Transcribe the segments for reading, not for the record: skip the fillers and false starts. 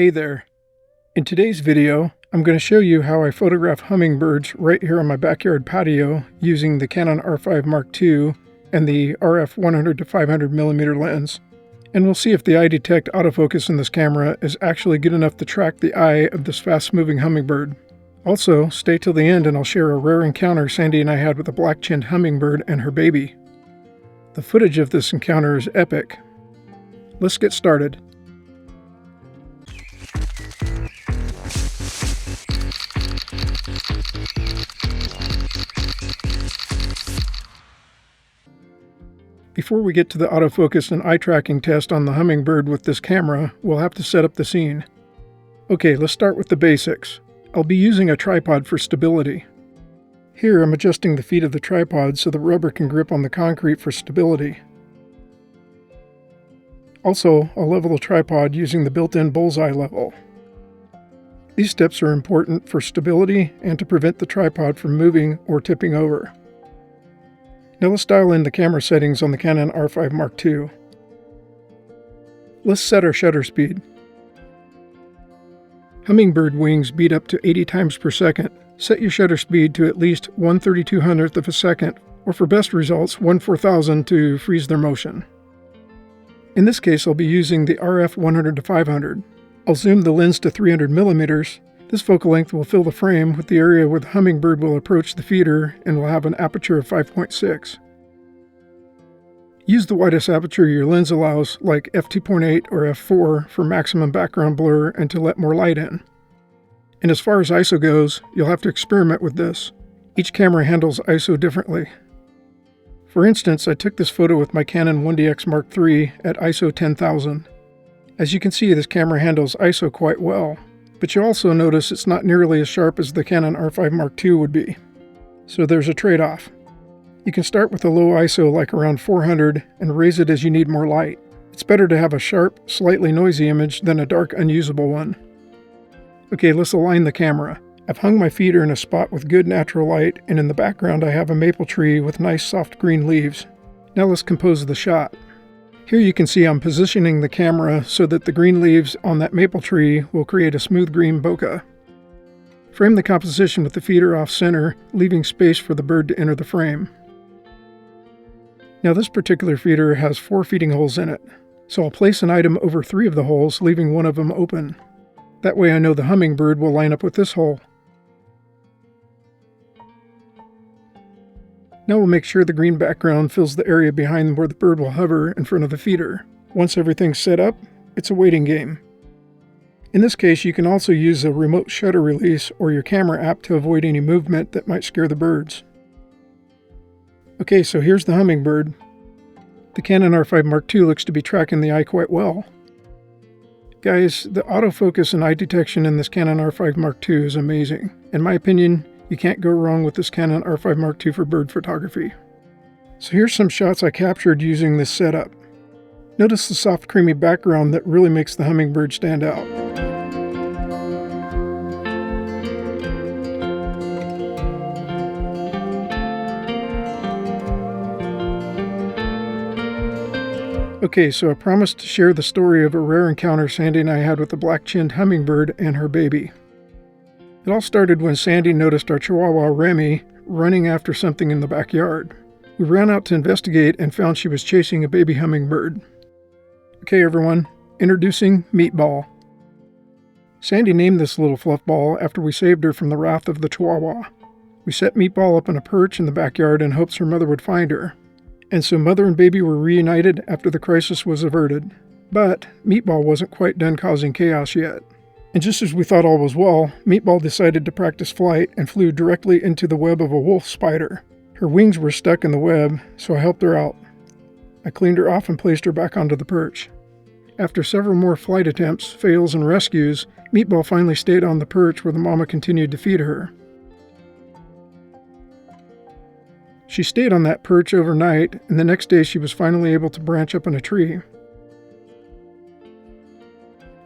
Hey there. In today's video, I'm going to show you how I photograph hummingbirds right here on my backyard patio using the Canon R5 Mark II and the RF 100 to 500mm lens. And we'll see if the eye detect autofocus in this camera is actually good enough to track the eye of this fast-moving hummingbird. Also, stay till the end and I'll share a rare encounter Sandy and I had with a black-chinned hummingbird and her baby. The footage of this encounter is epic. Let's get started. Before we get to the autofocus and eye tracking test on the hummingbird with this camera, we'll have to set up the scene. Okay, let's start with the basics. I'll be using a tripod for stability. Here I'm adjusting the feet of the tripod so the rubber can grip on the concrete for stability. Also, I'll level the tripod using the built-in bullseye level. These steps are important for stability and to prevent the tripod from moving or tipping over. Now let's dial in the camera settings on the Canon R5 Mark II. Let's set our shutter speed. Hummingbird wings beat up to 80 times per second. Set your shutter speed to at least 1/3200th of a second, or for best results, 1/4000 to freeze their motion. In this case, I'll be using the RF 100 to 500. I'll zoom the lens to 300mm. This focal length will fill the frame with the area where the hummingbird will approach the feeder and will have an aperture of 5.6. Use the widest aperture your lens allows, like f2.8 or f4 for maximum background blur and to let more light in. And as far as ISO goes, you'll have to experiment with this. Each camera handles ISO differently. For instance, I took this photo with my Canon 1DX Mark III at ISO 10,000. As you can see, this camera handles ISO quite well. But you'll also notice it's not nearly as sharp as the Canon R5 Mark II would be. So there's a trade-off. You can start with a low ISO like around 400 and raise it as you need more light. It's better to have a sharp, slightly noisy image than a dark, unusable one. Okay, let's align the camera. I've hung my feeder in a spot with good natural light, and in the background I have a maple tree with nice soft green leaves. Now let's compose the shot. Here you can see I'm positioning the camera so that the green leaves on that maple tree will create a smooth green bokeh. Frame the composition with the feeder off center, leaving space for the bird to enter the frame. Now this particular feeder has 4 feeding holes in it, so I'll place an item over 3 of the holes, leaving one of them open. That way I know the hummingbird will line up with this hole. Now we'll make sure the green background fills the area behind where the bird will hover in front of the feeder. Once everything's set up, it's a waiting game. In this case, you can also use a remote shutter release or your camera app to avoid any movement that might scare the birds. Okay, so here's the hummingbird. The Canon R5 Mark II looks to be tracking the eye quite well. Guys, the autofocus and eye detection in this Canon R5 Mark II is amazing. In my opinion, you can't go wrong with this Canon R5 Mark II for bird photography. So here's some shots I captured using this setup. Notice the soft creamy background that really makes the hummingbird stand out. Okay, so I promised to share the story of a rare encounter Sandy and I had with a black-chinned hummingbird and her baby. It all started when Sandy noticed our Chihuahua Remy running after something in the backyard. We ran out to investigate and found she was chasing a baby hummingbird. Okay everyone, introducing Meatball. Sandy named this little fluff ball after we saved her from the wrath of the Chihuahua. We set Meatball up on a perch in the backyard in hopes her mother would find her. And so mother and baby were reunited after the crisis was averted. But Meatball wasn't quite done causing chaos yet. And just as we thought all was well, Meatball decided to practice flight and flew directly into the web of a wolf spider. Her wings were stuck in the web, so I helped her out. I cleaned her off and placed her back onto the perch. After several more flight attempts, fails, and rescues, Meatball finally stayed on the perch where the mama continued to feed her. She stayed on that perch overnight, and the next day she was finally able to branch up in a tree.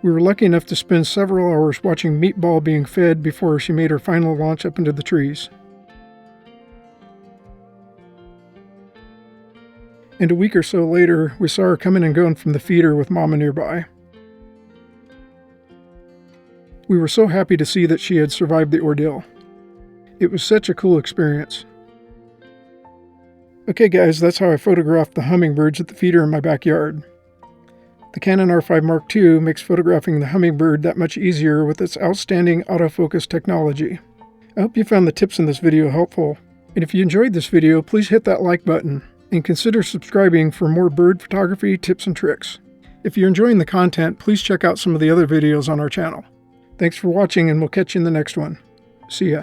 We were lucky enough to spend several hours watching Meatball being fed before she made her final launch up into the trees. And a week or so later, we saw her coming and going from the feeder with Mama nearby. We were so happy to see that she had survived the ordeal. It was such a cool experience. Okay guys, that's how I photographed the hummingbirds at the feeder in my backyard. The Canon R5 Mark II makes photographing the hummingbird that much easier with its outstanding autofocus technology. I hope you found the tips in this video helpful, and if you enjoyed this video, please hit that like button, and consider subscribing for more bird photography tips and tricks. If you're enjoying the content, please check out some of the other videos on our channel. Thanks for watching, and we'll catch you in the next one. See ya.